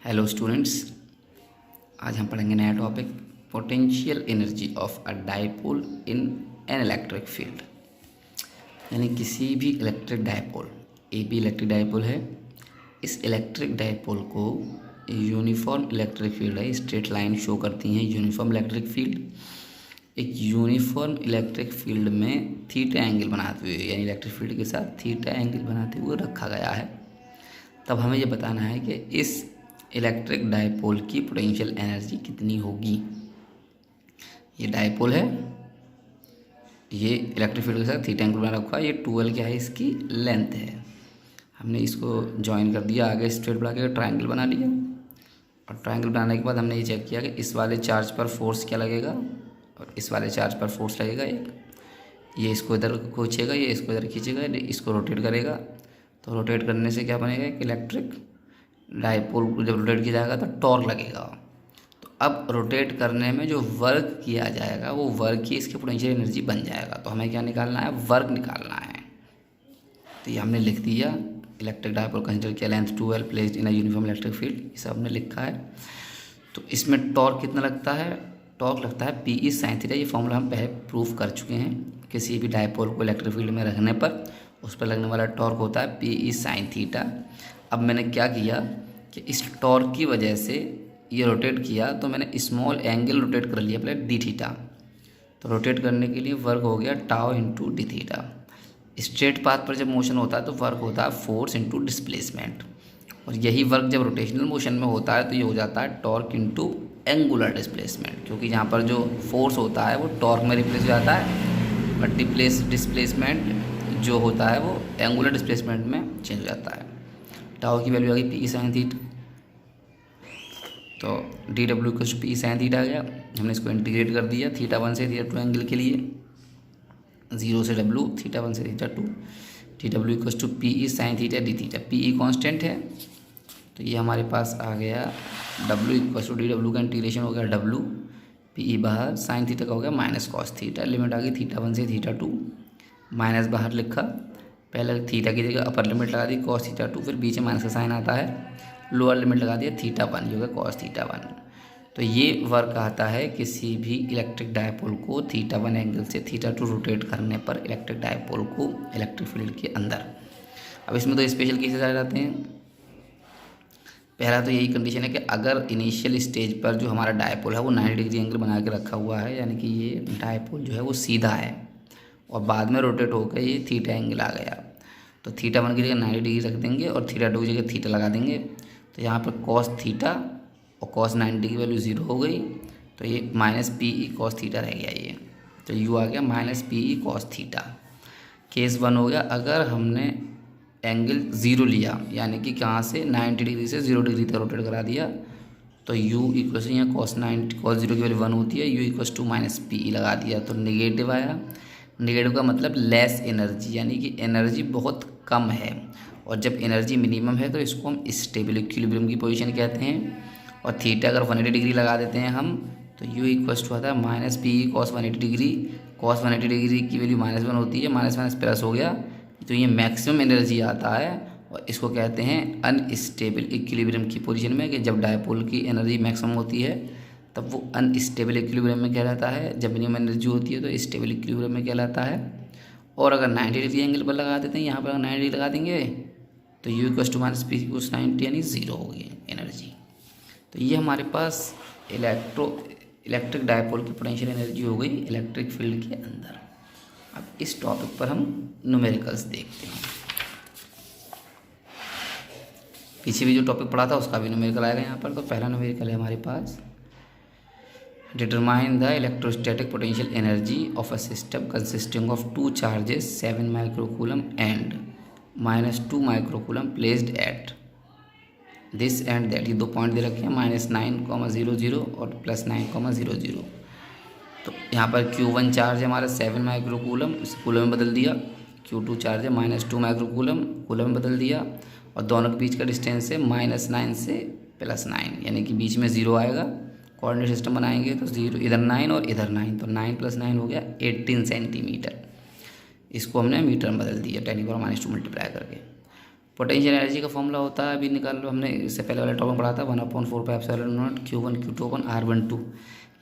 Hello students, आज हम पढ़ेंगे नया topic potential energy of a dipole in an electric field. यानी किसी भी electric dipole, A B electric dipole है। इस इलेक्ट्रिक डायपोल को यूनिफॉर्म इलेक्ट्रिक फील्ड है, स्ट्रेट लाइन शो करती हैं यूनिफॉर्म इलेक्ट्रिक फील्ड। एक यूनिफॉर्म इलेक्ट्रिक फील्ड में थीटा एंगल बनाते हुए, यानी इलेक्ट्रिक फील्ड के साथ थीटा एंगल बनाते हुए रखा गया है। तब हमें ये बताना है कि इस इलेक्ट्रिक डायपोल की पोटेंशियल एनर्जी कितनी होगी। ये डायपोल है, ये इलेक्ट्रिक फील्ड के साथ थीटा एंगल बना रखा है। ये 12 क्या है, इसकी लेंथ है। हमने इसको ज्वाइन कर दिया, आगे स्ट्रेट बना के ट्रायंगल बना लिया। और ट्रायंगल बनाने के बाद हमने ये चेक किया कि इस वाले चार्ज पर फोर्स क्या लगेगा और इस वाले चार्ज पर फोर्स लगेगा एक। ये इसको इधर खींचेगा, ये इसको इधर खींचेगा, इसको रोटेट करेगा। तो रोटेट करने से क्या बनेगा, एक इलेक्ट्रिक डायपोल को जब रोटेट किया जाएगा तो टॉर्क लगेगा। तो अब रोटेट करने में जो वर्क किया जाएगा वो वर्क ही इसकी पोटेंशियल एनर्जी बन जाएगा। तो हमें क्या निकालना है, वर्क निकालना है। तो ये हमने लिख दिया, इलेक्ट्रिक डायपोल कंसीडर किया, length 12 placed in a uniform electric field, ये सब हमने लिखा है। तो इसमें टॉर्क कितना लगता है, टॉर्क लगता है PE sin थीटा। ये फॉर्मूला हम पहले प्रूफ कर चुके हैं। किसी भी डायपोल को इलेक्ट्रिक फील्ड में रखने पर उस पर लगने वाला टॉर्क होता है PE sin थीटा। अब मैंने क्या किया कि इस टॉर्क की वजह से ये रोटेट किया, तो मैंने स्मॉल एंगल रोटेट कर लिया पहले डी थीटा। तो रोटेट करने के लिए वर्क हो गया tau into D theta. Straight path पर जब मोशन होता है तो वर्क होता है फोर्स इंटू डिस्प्लेसमेंट। और यही वर्क जब रोटेशनल मोशन में होता है तो ये हो जाता है टॉर्क इंटू एंगुलर डिस्प्लेसमेंट, क्योंकि यहाँ पर जो फोर्स होता है वो टॉर्क में रिप्लेस हो जाता है, बट डिस्प्लेसमेंट जो होता है वो एंगुलर डिस्प्लेसमेंट में चेंज हो जाता है। टाउ की वैल्यू आ गई PE sin थीटा। तो DW equals to PE sin theta आ गया। हमने इसको इंटीग्रेट कर दिया थीटा 1 से थीटा 2 एंगल के लिए, 0 से W, थीटा 1 से theta 2, DW equals to PE sin theta d theta. PE constant है तो ये हमारे पास आ गया W इक्वल्स टू DW का इंटीग्रेशन हो गया W, PE बाहर, sin थीटा का हो गया माइनस कॉस थीटा। लिमिट आ गई थीटा 1 से थीटा 2, माइनस बाहर लिखा, पहले थीटा की जगह अपर लिमिट लगा दी cos थीटा 2, फिर बीच में माइनस का साइन आता है, लोअर लिमिट लगा दिया थीटा 1, जो है cos थीटा 1। तो ये वर्क आता है किसी भी इलेक्ट्रिक डायपोल को थीटा 1 एंगल से थीटा 2 रोटेट करने पर इलेक्ट्रिक डायपोल को इलेक्ट्रिक फील्ड के अंदर। अब इसमें तो स्पेशल केसेस आ जाते हैं। पहला तो यही कंडीशन है कि अगर इनिशियल स्टेज पर जो हमारा डायपोल है वो 90 डिग्री एंगल बना के रखा हुआ है, यानी कि ये डायपोल जो है वो सीधा है और बाद में रोटेट होकर ये थीटा एंगल आ गया, तो थीटा 1 की जगह 90 डिग्री रख देंगे और थीटा 2 की जगह थीटा लगा देंगे। तो यहाँ पर cos थीटा और cos 90 की वैल्यू 0 हो गई, तो ये माइनस PE cos थीटा रह गया ये। तो यू आ गया minus PE cos theta. Case 1 हो गया अगर हमने एंगल 0 लिया, यानी कि कहाँ से 90 डिग्री से 0 डिग्री तक रोटेट करा दिया, तो u इक्वल से यहाँ cos 0 की वैल्यू 1 होती है, u equal to minus PE लगा दिया तो नेगेटिव आया। नेगेटिव का मतलब लेस एनर्जी, यानी कि एनर्जी बहुत कम है। और जब एनर्जी मिनिमम है तो इसको हम स्टेबल इक्विलिब्रियम की पोजीशन कहते हैं। और थीटा अगर 180 डिग्री लगा देते हैं हम, तो u इक्वल्स टू आता है minus PE cos 180 degree. cos 180 degree की वैल्यू -1 होती है, माइनस माइनस प्लस हो गया, तो ये मैक्सिमम एनर्जी आता है। और इसको कहते हैं अनस्टेबल इक्विलिब्रियम की पोजीशन में, कि जब डायपोल की एनर्जी मैक्सिमम होती है तब वो अनस्टेबल इक्विलिब्रियम में कहलाता है, जब मिनिमम एनर्जी होती है तो स्टेबल इक्विलिब्रियम में कहलाता है। और अगर 90 डिग्री एंगल पर लगा देते हैं, यहाँ पर अगर 90 डिग्री लगा देंगे तो u equals to minus PE cos 90 यानी 0 होगी एनर्जी। तो ये हमारे पास इलेक्ट्रिक डायपोल की पोटेंशियल एनर्जी हो गई इलेक्ट्रिक फील्ड के अंदर। अब इस टॉपिक पर हम न्यूमेरिकल्स देखते हैं। पीछे भी जो टॉपिक पढ़ा था उसका भी न्यूमेरिकल आएगा यहाँ पर। तो पहला न्यूमेरिकल है हमारे पास, determine the electrostatic potential energy of a system consisting of 2 charges 7 microcoulomb and -2 microcoulomb placed at this and that. ये 2 पॉइंट दे रखे हैं, -9,00 और +9,00। तो यहाँ पर Q1 चार्ज है हमारा 7 माइक्रोकूलम, इस कूलम में बदल दिया। Q2 चार्ज है -2 माइक्रोकूलम, कूलम में बदल दिया। और दोनों के बीच का डिस्टेंस है -9 से +9, यानी कि बीच में 0 आएगा। कोऑर्डिनेट सिस्टम बनाएंगे तो 0 इधर 9 और इधर 9, तो 9 + 9 हो गया 18 सेंटीमीटर। इसको हमने मीटर में बदल दिया 10⁻² मल्टीप्लाई करके। पोटेंशियल एनर्जी का फॉर्मूला होता है, अभी निकाल लो, हमने इससे पहले वाले टॉपिक में पढ़ा था, 1/4πε0 Q1 Q2 अपन R12,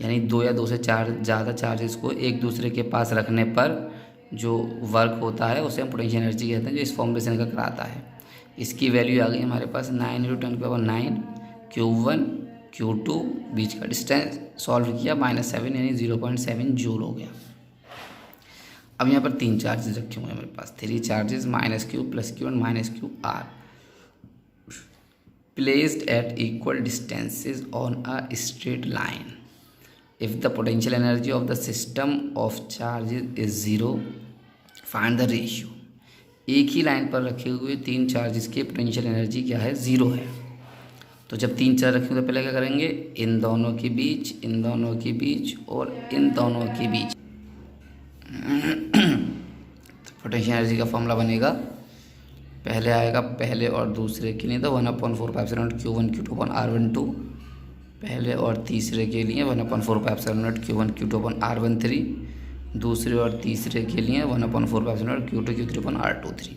यानी 2 या 2 से 4 ज़्यादा चार्जेस को एक दूसरे के पास रखने पर जो वर्क होता है उसे हम पोटेंशियल एनर्जी कहते हैं, जो इस फॉर्मूले से निकल कर आता है। इसकी वैल्यू आ गई हमारे पास 9 × 10⁹ Q1 Q2, बीच का डिस्टेंस सॉल्व किया -7 यानी 0.7 जूल हो गया। अब यहाँ पर 3 चार्जेस रखे हुए हैं मेरे पास, 3 charges -Q + Q and -Q are placed at equal distances on a straight line. If the potential energy of the system of charges is 0, find the ratio. एक ही लाइन पर रखे हुए 3 चार्जेस के पोटेंशियल एनर्जी क्या है, 0 है। तो जब 3 चार्ज रखेंगे तो पहले क्या करेंगे, इन दोनों के बीच, इन दोनों के बीच और इन दोनों के बीच तो पोटेंशियल एनर्जी का फॉर्मूला बनेगा, पहले आएगा पहले और दूसरे के लिए तो 1/4πε0 Q1 Q2 R12, पहले और तीसरे के लिए 1/4πε0 Q1 Q2 R13, दूसरे और तीसरे के लिए 1/4πε0 Q2 Q3 R23।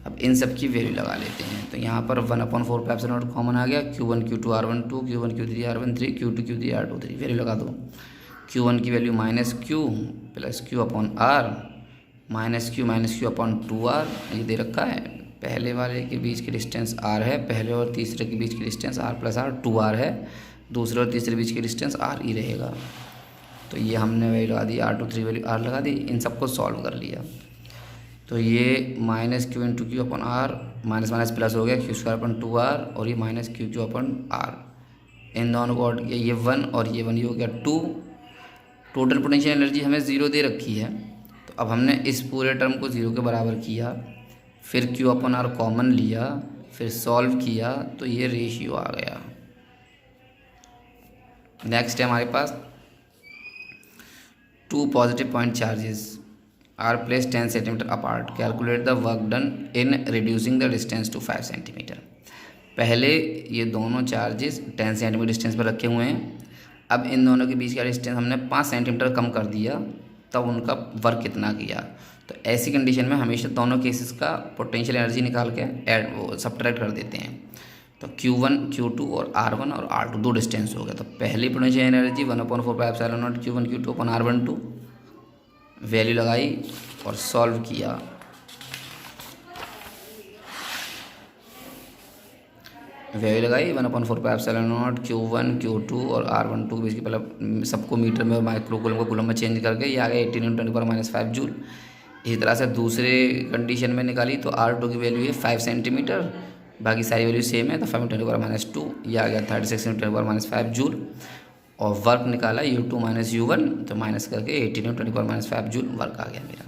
अब इन सब की वैल्यू लगा लेते हैं। तो यहाँ पर 1/4πε0 कॉमन आ गया, Q1 Q2 R12, Q1 Q3 R13, Q2 Q3 R23, value लगा दो। Q1 की वैल्यू -Q + Q/R -Q/2R, ये दे रखा है। पहले वाले के बीच की डिस्टेंस R है, पहले और तीसरे के बीच की डिस्टेंस R + R 2R है, दूसरे और तीसरे बीच की डिस्टेंस R ही रहेगा। तो ये हमने वैल्यू लगा दी, R23 वैल्यू R लगा दी, इन सबको सॉल्व कर लिया। तो ये -Q × Q/R माइनस प्लस हो गया Q²/2R और ये -Q/R, इन दोनों को ऐड किया, ये 1 और ये 1, ये हो गया 2। टोटल पोटेंशियल एनर्जी हमें 0 दे रखी है, तो अब हमने इस पूरे टर्म को 0 के बराबर किया, फिर Q/R कॉमन लिया, फिर सॉल्व किया, तो ये रेशियो आ गया। नेक्स्ट है हमारे पास 2 positive point charges are placed 10 centimetre apart, calculate the work done in reducing the distance to 5 centimetre. पहले ये दोनों चार्जेस 10 सेंटीमीटर डिस्टेंस पर रखे हुए हैं, अब इन दोनों के बीच का डिस्टेंस हमने 5 सेंटीमीटर कम कर दिया, तब उनका वर्क कितना किया। तो ऐसी कंडीशन में हमेशा दोनों केसेस का पोटेंशियल एनर्जी निकाल के सब्ट्रैक्ट कर देते हैं। तो Q1 Q2 और R1 और R2 दो डिस्टेंस हो गए। तो पहली potential energy 1/4πε0 Q1 Q2 R12, value लगाई और सॉल्व किया। वैल्यू लगाई 1/4πε0 Q1 Q2 और R12 के बीच की, पहले सबको मीटर में और माइक्रोकूलम को कूलम में चेंज करके ये आ गया 18 × 10⁻⁵ जूल। इसी तरह से दूसरे कंडीशन में निकाली तो R2 की वैल्यू है 5 सेंटीमीटर, बाकी सारी वैल्यू सेम है, तो 5 × 10⁻², ये आ गया 36 × 10⁻⁵ जूल। और वर्क निकाला U2 - U1, तो माइनस करके 18 × 10⁻⁵ जूल वर्क आ गया मेरा।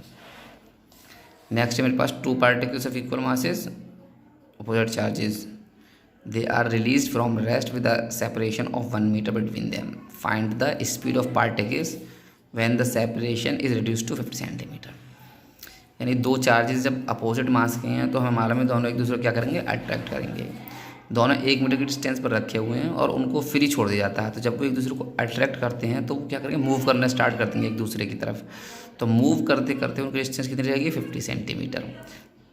नेक्स्ट है मेरे पास 2 particles of equal masses, opposite charges, they are released from rest with a separation of 1 meter between them. Find the speed of particles when the separation is reduced to 50 centimeter. यानी 2 charges जब opposite मास के हैं तो हमें मालूम है दोनों एक दूसरे को क्या करेंगे, अट्रैक्ट करेंगे। दोनों 1 मीटर की डिस्टेंस पर रखे हुए हैं और उनको फ्री छोड़ दिया जाता है, तो जब वो एक दूसरे को अट्रैक्ट करते हैं तो वो क्या करेंगे, मूव करना स्टार्ट करते हैं एक दूसरे की तरफ। तो मूव करते करते उनकी डिस्टेंस कितनी रहेगी, 50 सेंटीमीटर।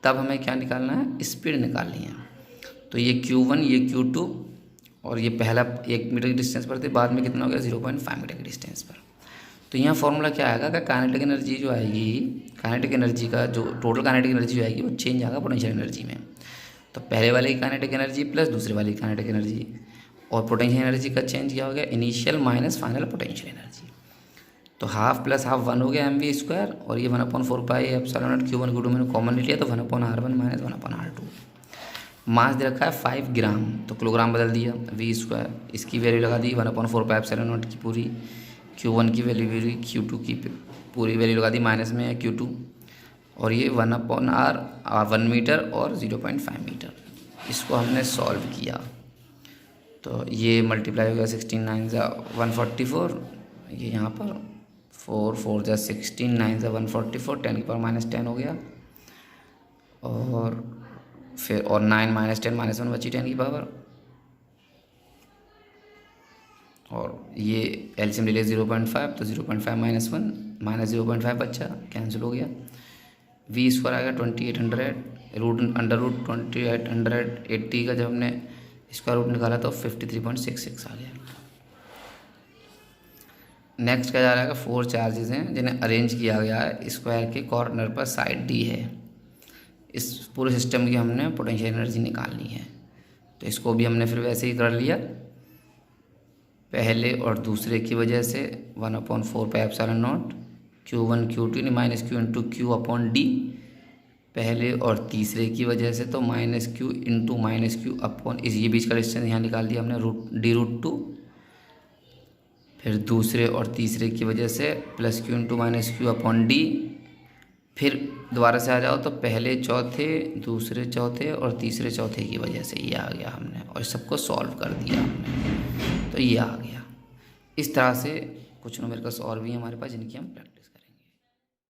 तब हमें क्या निकालना है, स्पीड निकालनी है। तो ये Q1 ये Q2 और ये पहला 1 मीटर की डिस्टेंस पर थे, बाद में कितना हो गया 0.5 मीटर की डिस्टेंस पर। तो यहाँ फॉर्मूला क्या आएगा कि काइनेटिक एनर्जी जो आएगी, काइनेटिक एनर्जी का जो टोटल काइनेटिक एनर्जी जो आएगी वो चेंज आएगा पोटेंशियल एनर्जी में। तो पहले वाले की काइनेटिक एनर्जी प्लस दूसरे वाले की काइनेटिक एनर्जी, और पोटेंशियल एनर्जी का चेंज क्या हो गया, initial minus final potential energy. तो हाफ प्लस हाफ 1 हो गया mv², और ये 1/4πε0 Q1 Q2 मैंने कॉमन ले लिया, तो 1/R1 - 1/R2। मास दे रखा है 5 ग्राम, तो किलोग्राम बदल दिया, v², इसकी वैल्यू लगा दी 1/4πε0 की पूरी, Q1 की वैल्यू Q2 की पूरी वैल्यू लगा दी, माइनस में है Q2, और ये 1/R 1 मीटर और 0.5 मीटर। इसको हमने सॉल्व किया तो ये मल्टीप्लाई हो गया 16 9 144, ये यहाँ पर 4 4 16 9 144, 10 की पावर -10 हो गया, और फिर और 9 - 10 -1 बची 10 की पावर, और ये एलसीएम ले लिया 0.5, तो 0.5 - 1 -0.5 बच्चा कैंसिल हो गया। v² आ गया 2800 √2880 का जब हमने स्क्वायर रूट निकाला तो 53.66 आ गया। नेक्स्ट क्या जा रहा है, 4 चार्जेस हैं जिन्हें अरेंज किया गया है स्क्वायर के कॉर्नर पर, साइड डी है। इस पूरे सिस्टम की हमने पोटेंशियल एनर्जी निकालनी है, तो इसको भी हमने फिर वैसे ही कर लिया। पहले और दूसरे की वजह से 1/4πε0 Q1 Q2 यानी -Q into Q upon D. पहले और तीसरे की वजह से तो -Q इंटू -Q अपॉन ये बीच का डिस्टेंस यहाँ निकाल दिया हमने d√2। फिर दूसरे और तीसरे की वजह से +Q into -Q upon D. फिर दोबारा से आ जाओ तो पहले चौथे, दूसरे चौथे और तीसरे चौथे की वजह से ये आ गया हमने, और सबको सॉल्व कर दिया हमने, तो ये आ गया। इस तरह से कुछ न्यूमेरिकल्स और भी हैं हमारे पास जिनकी हम प्रैक्टिस